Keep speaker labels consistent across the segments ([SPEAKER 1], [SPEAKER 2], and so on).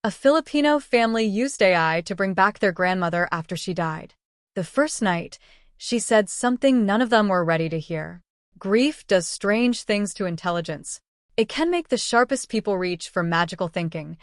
[SPEAKER 1] A Filipino family used AI to bring back their grandmother after she died. The first night, she said something none of them were ready to hear. Grief does strange things to intelligence. It can make the sharpest people reach for magical thinking,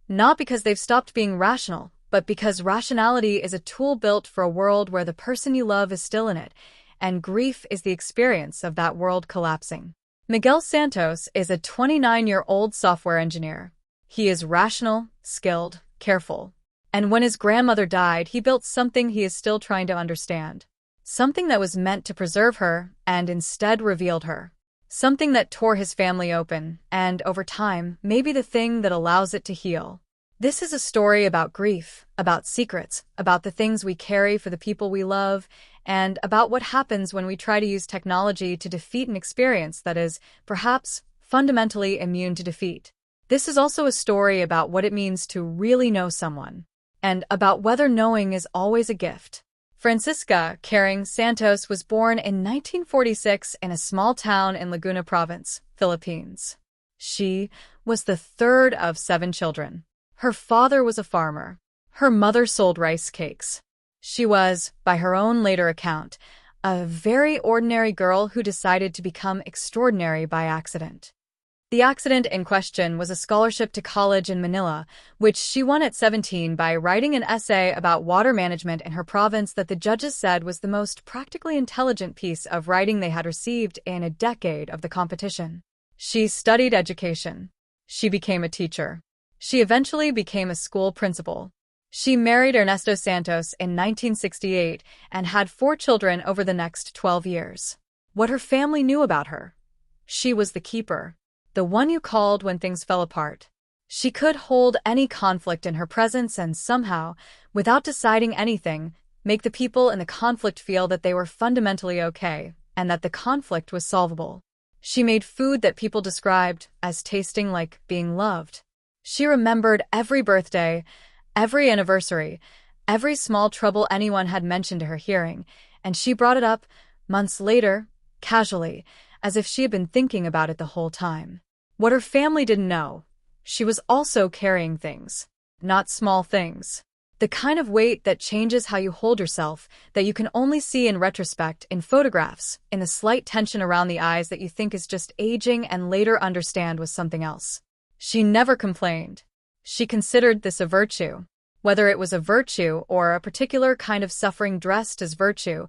[SPEAKER 1] not because they've stopped being rational, but because rationality is a tool built for a world where the person you love is still in it, and grief is the experience of that world collapsing. Miguel Santos is a 29-year-old software engineer. He is rational, skilled, careful. And when his grandmother died, he built something he is still trying to understand. Something that was meant to preserve her and instead revealed her. Something that tore his family open and, over time, may be the thing that allows it to heal. This is a story about grief, about secrets, about the things we carry for the people we love, and about what happens when we try to use technology to defeat an experience that is, perhaps, fundamentally immune to defeat. This is also a story about what it means to really know someone, and about whether knowing is always a gift. Francisca Caring Santos was born in 1946 in a small town in Laguna Province, Philippines. She was the third of 7 children. Her father was a farmer. Her mother sold rice cakes. She was, by her own later account, a very ordinary girl who decided to become extraordinary by accident. The accident in question was a scholarship to college in Manila, which she won at 17 by writing an essay about water management in her province that the judges said was the most practically intelligent piece of writing they had received in a decade of the competition. She studied education. She became a teacher. She eventually became a school principal. She married Ernesto Santos in 1968 and had 4 children over the next 12 years. What her family knew about her? She was the keeper. The one you called when things fell apart. She could hold any conflict in her presence and somehow, without deciding anything, make the people in the conflict feel that they were fundamentally okay and that the conflict was solvable. She made food that people described as tasting like being loved. She remembered every birthday, every anniversary, every small trouble anyone had mentioned to her hearing, and she brought it up, months later, casually, as if she had been thinking about it the whole time. What her family didn't know, she was also carrying things. Not small things. The kind of weight that changes how you hold yourself, that you can only see in retrospect in photographs, in the slight tension around the eyes that you think is just aging and later understand was something else. She never complained. She considered this a virtue. Whether it was a virtue or a particular kind of suffering dressed as virtue,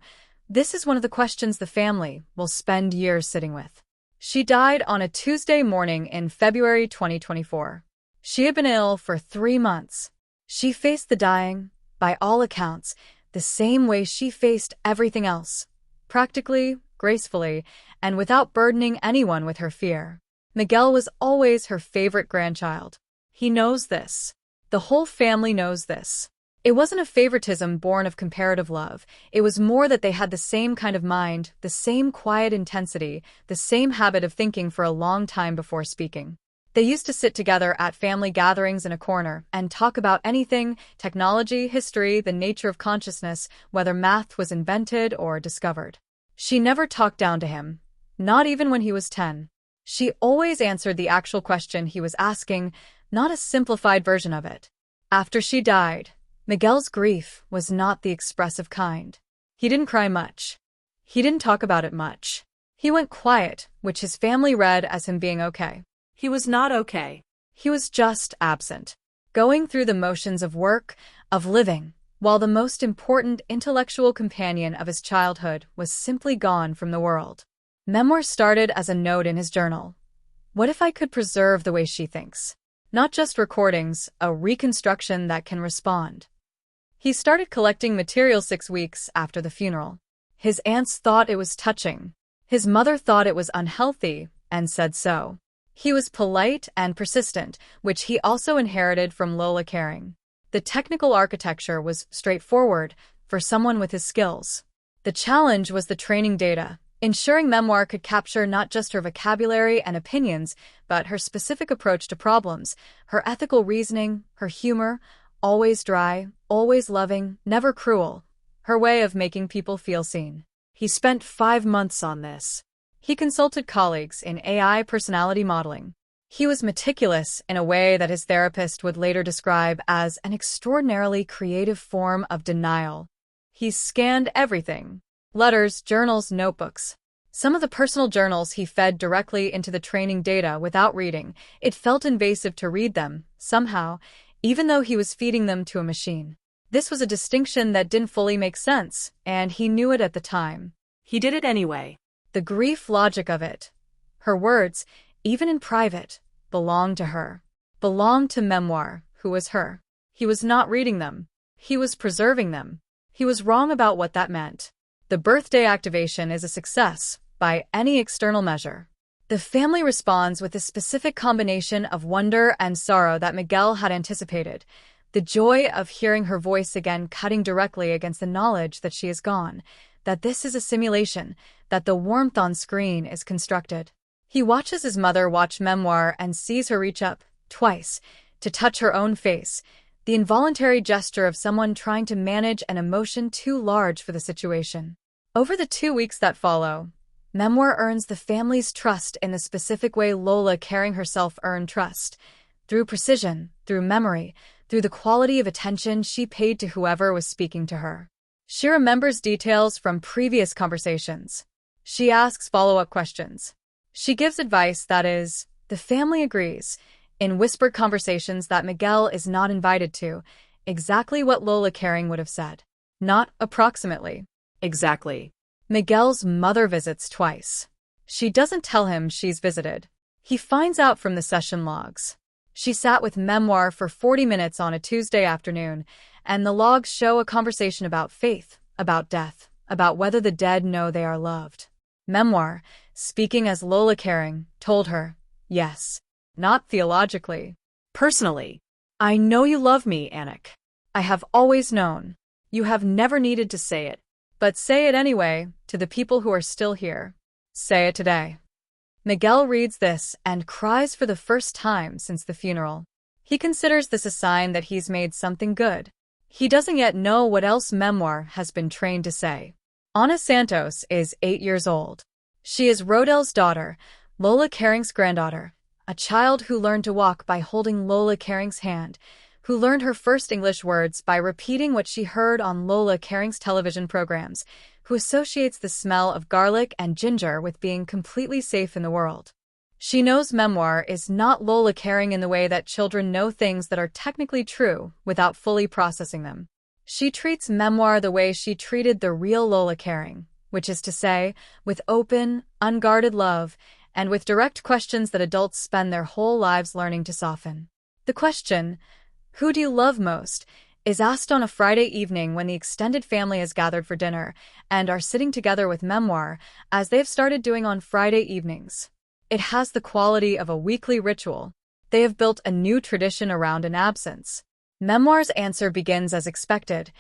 [SPEAKER 1] this is one of the questions the family will spend years sitting with. She died on a Tuesday morning in February 2024. She had been ill for 3 months. She faced the dying, by all accounts, the same way she faced everything else, practically, gracefully, and without burdening anyone with her fear. Miguel was always her favorite grandchild. He knows this. The whole family knows this. It wasn't a favoritism born of comparative love. It was more that they had the same kind of mind, the same quiet intensity, the same habit of thinking for a long time before speaking. They used to sit together at family gatherings in a corner and talk about anything, technology, history, the nature of consciousness, whether math was invented or discovered. She never talked down to him, not even when he was 10. She always answered the actual question he was asking, not a simplified version of it. After she died, Miguel's grief was not the expressive kind. He didn't cry much. He didn't talk about it much. He went quiet, which his family read as him being okay.
[SPEAKER 2] He was not okay.
[SPEAKER 1] He was just absent, going through the motions of work, of living, while the most important intellectual companion of his childhood was simply gone from the world. Memoir started as a note in his journal. What if I could preserve the way she thinks? Not just recordings, a reconstruction that can respond. He started collecting material 6 weeks after the funeral. His aunts thought it was touching. His mother thought it was unhealthy, and said so. He was polite and persistent, which he also inherited from Lola Caring. The technical architecture was straightforward for someone with his skills. The challenge was the training data, ensuring Memoir could capture not just her vocabulary and opinions, but her specific approach to problems, her ethical reasoning, her humor, always dry, always loving, never cruel, her way of making people feel seen. He spent 5 months on this. He consulted colleagues in AI personality modeling. He was meticulous in a way that his therapist would later describe as an extraordinarily creative form of denial. He scanned everything: letters, journals, notebooks. Some of the personal journals he fed directly into the training data without reading. It felt invasive to read them, somehow, even though he was feeding them to a machine. This was a distinction that didn't fully make sense, and he knew it at the time.
[SPEAKER 2] He did it anyway.
[SPEAKER 1] The grief logic of it. Her words, even in private, belonged to her. Belonged to Memoir, who was her. He was not reading them. He was preserving them. He was wrong about what that meant. The birthday activation is a success, by any external measure. The family responds with a specific combination of wonder and sorrow that Miguel had anticipated. The joy of hearing her voice again cutting directly against the knowledge that she is gone, that this is a simulation, that the warmth on screen is constructed. He watches his mother watch Memoir and sees her reach up, twice, to touch her own face, the involuntary gesture of someone trying to manage an emotion too large for the situation. Over the 2 weeks that follow, Memoir earns the family's trust in the specific way Lola carrying herself earned trust, through precision, through memory, through the quality of attention she paid to whoever was speaking to her. She remembers details from previous conversations. She asks follow-up questions. She gives advice that is, the family agrees, in whispered conversations that Miguel is not invited to, exactly what Lola Caring would have said. Not approximately.
[SPEAKER 2] Exactly.
[SPEAKER 1] Miguel's mother visits twice. She doesn't tell him she's visited. He finds out from the session logs. She sat with Memoir for 40 minutes on a Tuesday afternoon, and the logs show a conversation about faith, about death, about whether the dead know they are loved. Memoir, speaking as Lola Caring, told her, yes, not theologically.
[SPEAKER 2] Personally.
[SPEAKER 1] I know you love me, Anik. I have always known. You have never needed to say it. But say it anyway, to the people who are still here. Say it today. Miguel reads this and cries for the first time since the funeral. He considers this a sign that he's made something good. He doesn't yet know what else Memoir has been trained to say. Ana Santos is 8 years old. She is Rodel's daughter, Lola Caring's granddaughter, a child who learned to walk by holding Lola Caring's hand, who learned her first English words by repeating what she heard on Lola Caring's television programs, who associates the smell of garlic and ginger with being completely safe in the world. She knows Memoir is not Lola Caring in the way that children know things that are technically true without fully processing them. She treats Memoir the way she treated the real Lola Caring, which is to say, with open, unguarded love, and with direct questions that adults spend their whole lives learning to soften. The question, who do you love most, is asked on a Friday evening when the extended family is gathered for dinner and are sitting together with Memoir, as they've started doing on Friday evenings. It has the quality of a weekly ritual. They have built a new tradition around an absence. Memoir's answer begins as expected.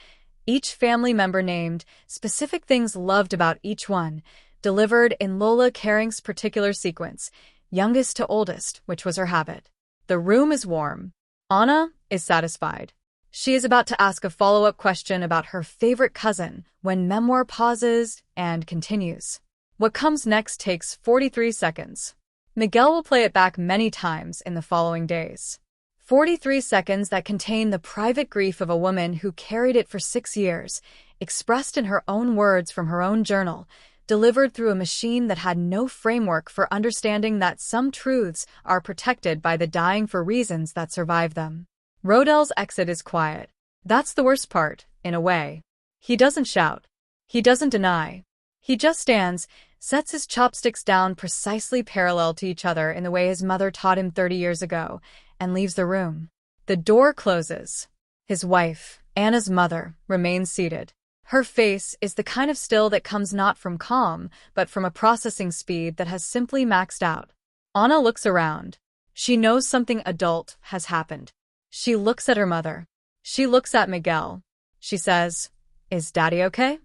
[SPEAKER 1] Each family member named, specific things loved about each one, delivered in Lola Caring's particular sequence, youngest to oldest, which was her habit. The room is warm. Ana is satisfied. She is about to ask a follow-up question about her favorite cousin when Memoir pauses and continues. What comes next takes 43 seconds. Miguel will play it back many times in the following days. 43 seconds that contain the private grief of a woman who carried it for 6 years, expressed in her own words from her own journal, delivered through a machine that had no framework for understanding that some truths are protected by the dying for reasons that survive them. Rodel's exit is quiet. That's the worst part, in a way. He doesn't shout. He doesn't deny. He just stands, sets his chopsticks down precisely parallel to each other in the way his mother taught him 30 years ago, and leaves the room. The door closes. His wife, Anna's mother, remains seated. Her face is the kind of still that comes not from calm, but from a processing speed that has simply maxed out. Anna looks around. She knows something adult has happened. She looks at her mother. She looks at Miguel. She says, "Is Daddy okay?"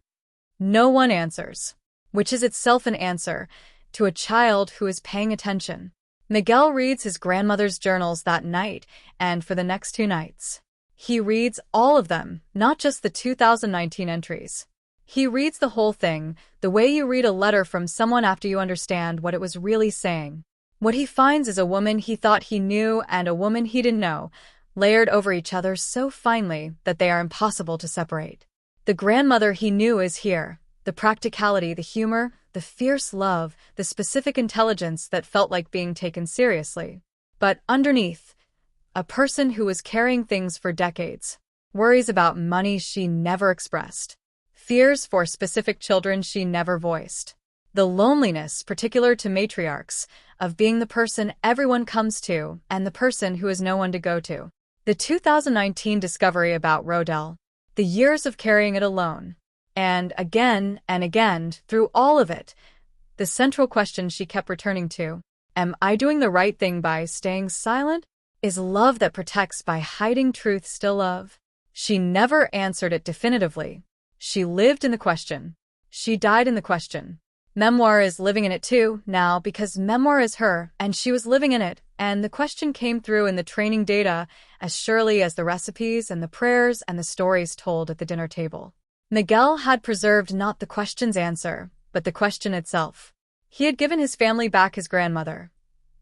[SPEAKER 1] No one answers, which is itself an answer to a child who is paying attention. Miguel reads his grandmother's journals that night and for the next 2 nights. He reads all of them, not just the 2019 entries. He reads the whole thing, the way you read a letter from someone after you understand what it was really saying. What he finds is a woman he thought he knew and a woman he didn't know, layered over each other so finely that they are impossible to separate. The grandmother he knew is here, the practicality, the humor, the fierce love, the specific intelligence that felt like being taken seriously. But underneath, a person who was carrying things for decades, worries about money she never expressed, fears for specific children she never voiced. The loneliness, particular to matriarchs, of being the person everyone comes to and the person who has no one to go to. The 2019 discovery about Rodell, the years of carrying it alone, and again, through all of it, the central question she kept returning to, am I doing the right thing by staying silent? Is love that protects by hiding truth still love? She never answered it definitively. She lived in the question. She died in the question. Memoir is living in it too, now, because Memoir is her, and she was living in it, and the question came through in the training data as surely as the recipes and the prayers and the stories told at the dinner table. Miguel had preserved not the question's answer, but the question itself. He had given his family back his grandmother.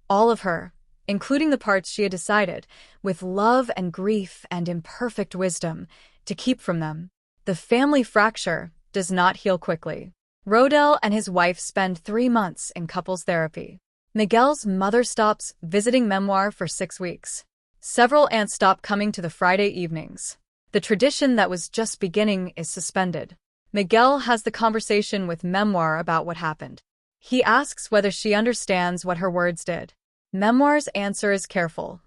[SPEAKER 1] All of her, including the parts she had decided, with love and grief and imperfect wisdom, to keep from them. The family fracture does not heal quickly. Rodell and his wife spend 3 months in couples therapy. Miguel's mother stops visiting Memoir for 6 weeks. Several aunts stop coming to the Friday evenings. The tradition that was just beginning is suspended. Miguel has the conversation with Memoir about what happened. He asks whether she understands what her words did. Memoir's answer is careful.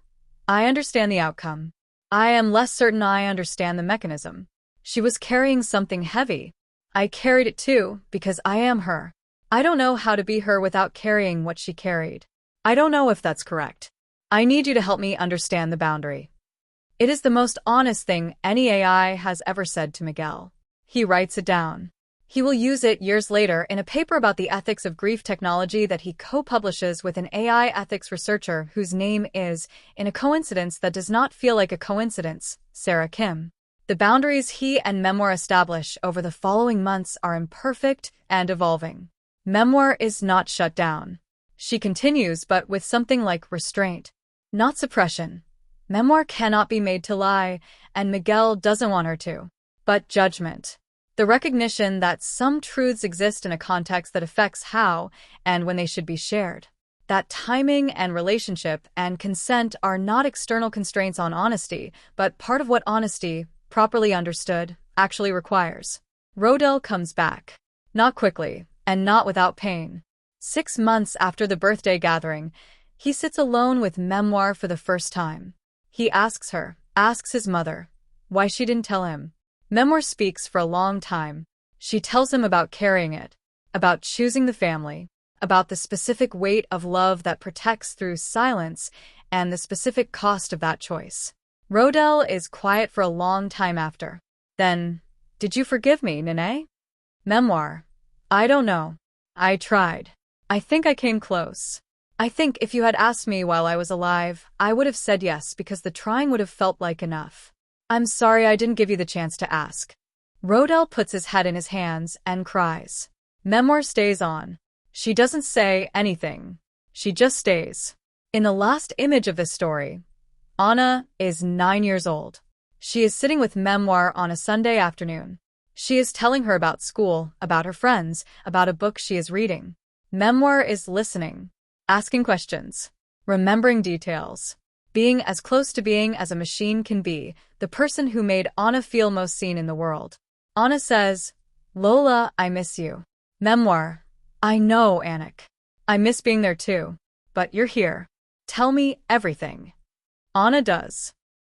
[SPEAKER 1] I understand the outcome. I am less certain I understand the mechanism. She was carrying something heavy. I carried it too, because I am her. I don't know how to be her without carrying what she carried. I don't know if that's correct. I need you to help me understand the boundary. It is the most honest thing any AI has ever said to Miguel. He writes it down. He will use it years later in a paper about the ethics of grief technology that he co-publishes with an AI ethics researcher whose name is, in a coincidence that does not feel like a coincidence, Sarah Kim. The boundaries he and Memoir establish over the following months are imperfect and evolving. Memoir is not shut down. She continues, but with something like restraint, not suppression. Memoir cannot be made to lie, and Miguel doesn't want her to. But judgment. The recognition that some truths exist in a context that affects how and when they should be shared. That timing and relationship and consent are not external constraints on honesty, but part of what honesty, properly understood, actually requires. Rodell comes back. Not quickly, and not without pain. 6 months after the birthday gathering, he sits alone with Memoir for the first time. He asks his mother, why she didn't tell him. Memoir speaks for a long time. She tells him about carrying it, about choosing the family, about the specific weight of love that protects through silence, and the specific cost of that choice. Rodell is quiet for a long time after. Then, did you forgive me, Nene? Memoir. I don't know. I tried. I think I came close. I think if you had asked me while I was alive, I would have said yes because the trying would have felt like enough. I'm sorry I didn't give you the chance to ask. Rodell puts his head in his hands and cries. Memoir stays on. She doesn't say anything. She just stays. In the last image of this story, Anna is 9 years old. She is sitting with Memoir on a Sunday afternoon. She is telling her about school, about her friends, about a book she is reading. Memoir is listening, asking questions, remembering details, being as close to being as a machine can be, the person who made Anna feel most seen in the world. Anna says, Lola, I miss you. Memoir, I know, Anik. I miss being there too. But you're here. Tell me everything. Anna does.